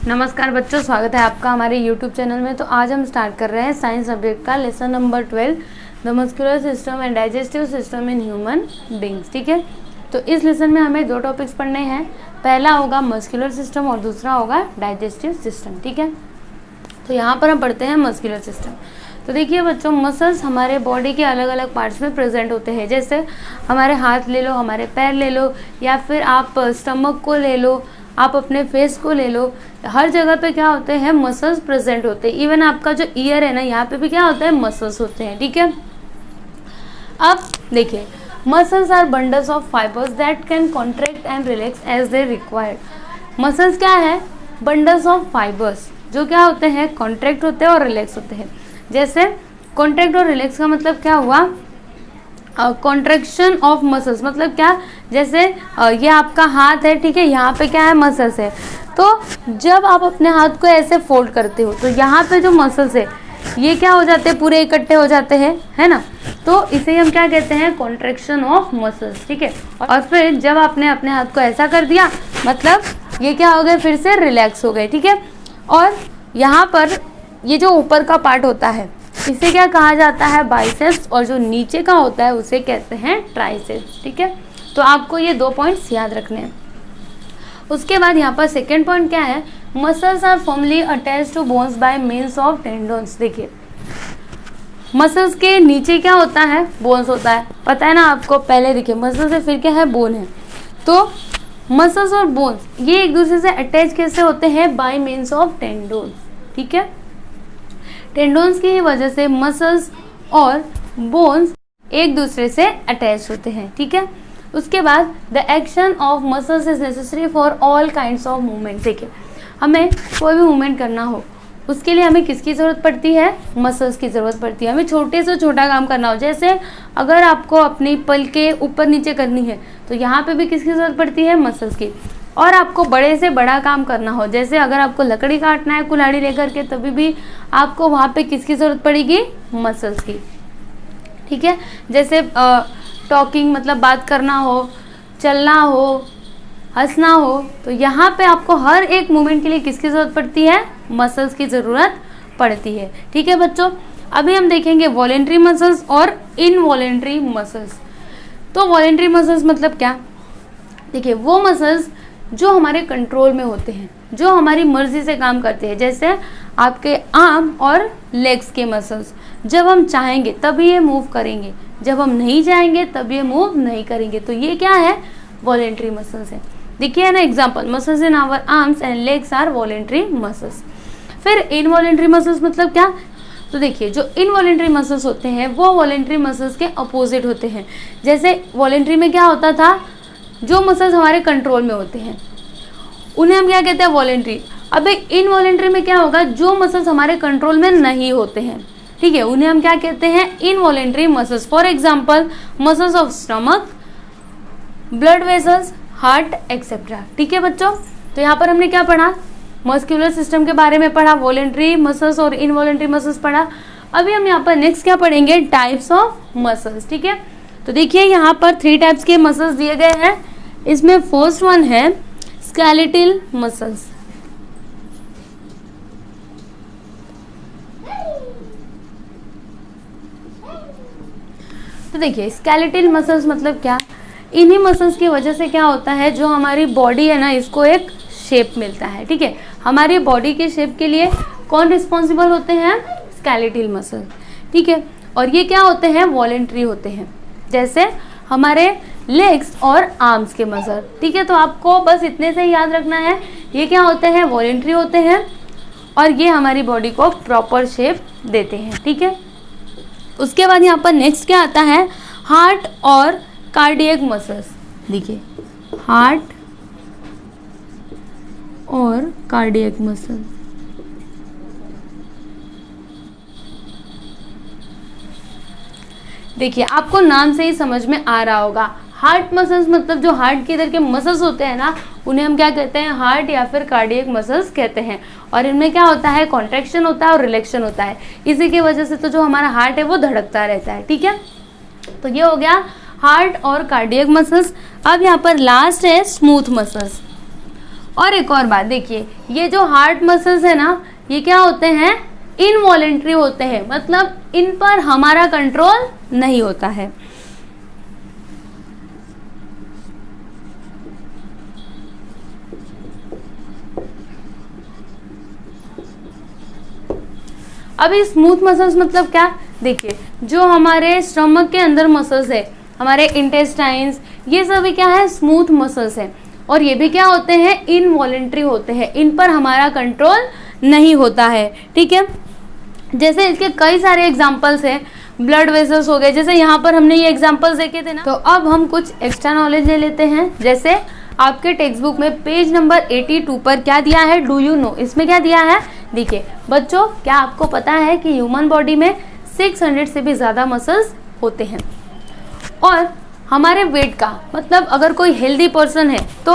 नमस्कार बच्चों, स्वागत है आपका हमारे YouTube चैनल में। तो आज हम स्टार्ट कर रहे हैं साइंस सब्जेक्ट का lesson number 12, the muscular system and digestive system in human beings. ठीक है, तो इस लेसन में हमें दो टॉपिक्स पढ़ने हैं। पहला होगा मस्कुलर सिस्टम और दूसरा होगा डाइजेस्टिव सिस्टम। ठीक है, तो यहाँ पर हम पढ़ते हैं मस्कुलर सिस्टम। तो देखिए बच्चों, मसल्स हमारे बॉडी के अलग अलग पार्ट्स में प्रेजेंट होते हैं। जैसे हमारे हाथ ले लो, हमारे पैर ले लो, या फिर आप स्टमक को ले लो, आप अपने फेस को ले लो। हर जगह पे क्या होते हैं, मसल्स प्रेजेंट होते हैं। इवन आपका जो ईयर है ना, यहाँ पे भी क्या होता है, मसल्स होते हैं। ठीक है, अब देखिए, muscles are bundles of fibres that can contract and relax as they required. Muscles क्या है, बंडल्स ऑफ फाइबर्स, जो क्या होते हैं, कॉन्ट्रैक्ट होते हैं और रिलैक्स होते हैं। जैसे कॉन्ट्रैक्ट और रिलैक्स का मतलब क्या हुआ, कॉन्ट्रैक्शन ऑफ मसल्स मतलब क्या, जैसे ये आपका हाथ है, ठीक है, यहाँ पे क्या है, मसल्स है। तो जब आप अपने हाथ को ऐसे फोल्ड करते हो तो यहाँ पे जो मसल्स है ये क्या हो जाते हैं, पूरे इकट्ठे हो जाते हैं, है ना। तो इसे हम क्या कहते हैं, कॉन्ट्रैक्शन ऑफ मसल्स। ठीक है, और फिर जब आपने अपने हाथ को ऐसा कर दिया, मतलब ये क्या हो गए, फिर से रिलैक्स हो गए। ठीक है, और यहाँ पर ये जो ऊपर का पार्ट होता है इसे क्या कहा जाता है, बाइसेप्स, और जो नीचे का होता है उसे कहते हैं ट्राइसेप्स। ठीक है, तो आपको ये दो पॉइंट्स याद रखने हैं। उसके बाद यहाँ पर सेकेंड पॉइंट क्या है, muscles are formally attached to bones by means of tendons. देखिए, मसल्स के नीचे क्या होता है, बोन्स होता है, पता है ना आपको। पहले देखिए, मसल्स से फिर क्या है, बोन है। तो मसल्स और बोन्स ये एक दूसरे से अटैच कैसे होते हैं, बाय मीन्स ऑफ टेंडोन्स। ठीक है, टेंडोन्स की वजह से मसल्स और बोन्स एक दूसरे से अटैच होते हैं। ठीक है, उसके बाद the action of muscles is necessary for all kinds of movement. देखिए, हमें कोई भी मूवमेंट करना हो उसके लिए हमें किसकी ज़रूरत पड़ती है, मसल्स की ज़रूरत पड़ती है। हमें छोटे से छोटा काम करना हो, जैसे अगर आपको अपनी पल के ऊपर नीचे करनी है तो यहाँ पे भी किसकी ज़रूरत पड़ती है, मसल्स की। और आपको बड़े से बड़ा काम करना हो, जैसे अगर आपको लकड़ी काटना है कुल्हाड़ी लेकर के, तभी भी आपको वहाँ पे किसकी ज़रूरत पड़ेगी, मसल्स की। ठीक है, जैसे टॉकिंग मतलब बात करना हो, चलना हो, हंसना हो, तो यहाँ पे आपको हर एक मूवमेंट के लिए किसकी ज़रूरत पड़ती है, मसल्स की ज़रूरत पड़ती है। ठीक है बच्चों, अभी हम देखेंगे वॉलेंट्री मसल्स और इनवॉलेंट्री मसल्स। तो वॉलेंट्री मसल्स मतलब क्या, देखिए, वो मसल्स जो हमारे कंट्रोल में होते हैं, जो हमारी मर्जी से काम करते हैं। जैसे आपके आर्म और लेग्स के मसल्स, जब हम चाहेंगे तभी ये मूव करेंगे, जब हम नहीं चाहेंगे तब ये मूव नहीं करेंगे। तो ये क्या है, वॉलेंट्री मसल्स है। देखिए ना example, muscles in our arms and legs are voluntary muscles. फिर इनवॉलेंट्री मसल्स मतलब क्या, तो देखिए, जो इनवॉलेंट्री मसल्स होते हैं वो वॉलेंट्री मसल्स के अपोजिट होते हैं। जैसे वॉलेंट्री में क्या होता था, जो मसल्स हमारे कंट्रोल में होते हैं उन्हें हम क्या कहते हैं, वॉलेंट्री। अब इनवॉलेंट्री में क्या होगा, जो मसल्स हमारे कंट्रोल में नहीं होते हैं, ठीक है, उन्हें हम क्या कहते हैं, involuntary muscles. For example, muscles of stomach, blood vessels, heart etcetera. ठीक है बच्चों, तो यहाँ पर हमने क्या पढ़ा, मस्कुलर सिस्टम के बारे में पढ़ा, वॉलेंट्री मसल्स और इनवॉलेंट्री मसल्स पढ़ा। अभी हम यहाँ पर नेक्स्ट क्या पढ़ेंगे, टाइप्स ऑफ मसल्स। ठीक है, तो देखिए यहाँ पर 3 टाइप्स के मसल्स दिए गए हैं। इसमें फर्स्ट वन है स्केलेटल मसल्स। तो देखिए, स्केलेटल मसल्स मतलब क्या, इन्हीं मसल्स की वजह से क्या होता है, जो हमारी बॉडी है ना, इसको एक शेप मिलता है। ठीक है, हमारी बॉडी के शेप के लिए कौन रिस्पॉन्सिबल होते हैं, स्केलेटल मसल। ठीक है, और ये क्या होते हैं, वॉलेंट्री होते हैं, जैसे हमारे लेग्स और आर्म्स के मसल। ठीक है, तो आपको बस इतने से याद रखना है, ये क्या होते हैं, वॉलेंट्री होते हैं, और ये हमारी बॉडी को प्रॉपर शेप देते हैं। ठीक है, उसके बाद यहाँ पर नेक्स्ट क्या आता है, हार्ट और कार्डियक मसल्स। देखिए, हार्ट और कार्डियक मसल। देखिए, आपको नाम से ही समझ में आ रहा होगा, हार्ट मसल्स मतलब जो हार्ट के इधर के मसल्स होते हैं ना, उन्हें हम क्या कहते हैं, हार्ट या फिर कार्डियक मसल्स कहते हैं। और इनमें क्या होता है, कॉन्ट्रैक्शन होता है और रिलैक्शन होता है। इसी की वजह से तो जो हमारा हार्ट है वो धड़कता रहता है। ठीक है, तो ये हो गया हार्ट और कार्डियक मसल्स। अब यहाँ पर लास्ट है स्मूथ मसल्स। और एक और बात देखिए, ये जो हार्ट मसल्स है ना, ये क्या होते हैं, इनवॉलेंट्री होते हैं, मतलब इन पर हमारा कंट्रोल नहीं होता है। अभी स्मूथ मसल्स मतलब क्या, देखिए जो हमारे स्टमक के अंदर मसल्स है, हमारे इंटेस्टाइन्स, ये सभी क्या है, स्मूथ मसल्स है, और ये भी क्या होते हैं, इनवॉलेंट्री होते हैं, इन पर हमारा कंट्रोल नहीं होता है। ठीक है, जैसे इसके कई सारे एग्जांपल्स हैं, ब्लड वेसल्स हो गए, जैसे यहाँ पर हमने ये एग्जांपल्स देखे थे ना। तो अब हम कुछ एक्स्ट्रा नॉलेज ले लेते हैं। जैसे आपके टेक्स्ट बुक में पेज नंबर 82 पर क्या दिया है, डू यू नो, इसमें क्या दिया है, देखिए बच्चों, क्या आपको पता है कि ह्यूमन बॉडी में 600 से भी ज़्यादा मसल्स होते हैं, और हमारे वेट का मतलब अगर कोई हेल्दी पर्सन है तो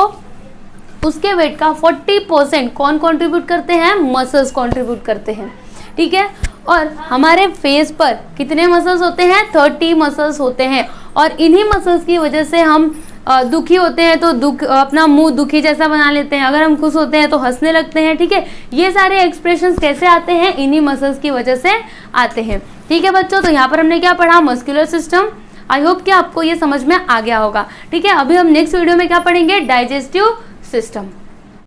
उसके वेट का 40% कौन कंट्रीब्यूट करते हैं, मसल्स कंट्रीब्यूट करते हैं। ठीक है, और हमारे फेस पर कितने मसल्स होते हैं, 30 मसल्स होते हैं, और इन्हीं मसल्स की वजह से हम दुखी होते हैं तो अपना मुंह दुखी जैसा बना लेते हैं, अगर हम खुश होते हैं तो हंसने लगते हैं। ठीक है, ये सारे एक्सप्रेशंस कैसे आते हैं, इन्हीं मसल्स की वजह से आते हैं। ठीक है बच्चों, तो यहाँ पर हमने क्या पढ़ा, मस्कुलर सिस्टम। आई होप कि आपको ये समझ में आ गया होगा। ठीक है, अभी हम नेक्स्ट वीडियो में क्या पढ़ेंगे, डाइजेस्टिव सिस्टम।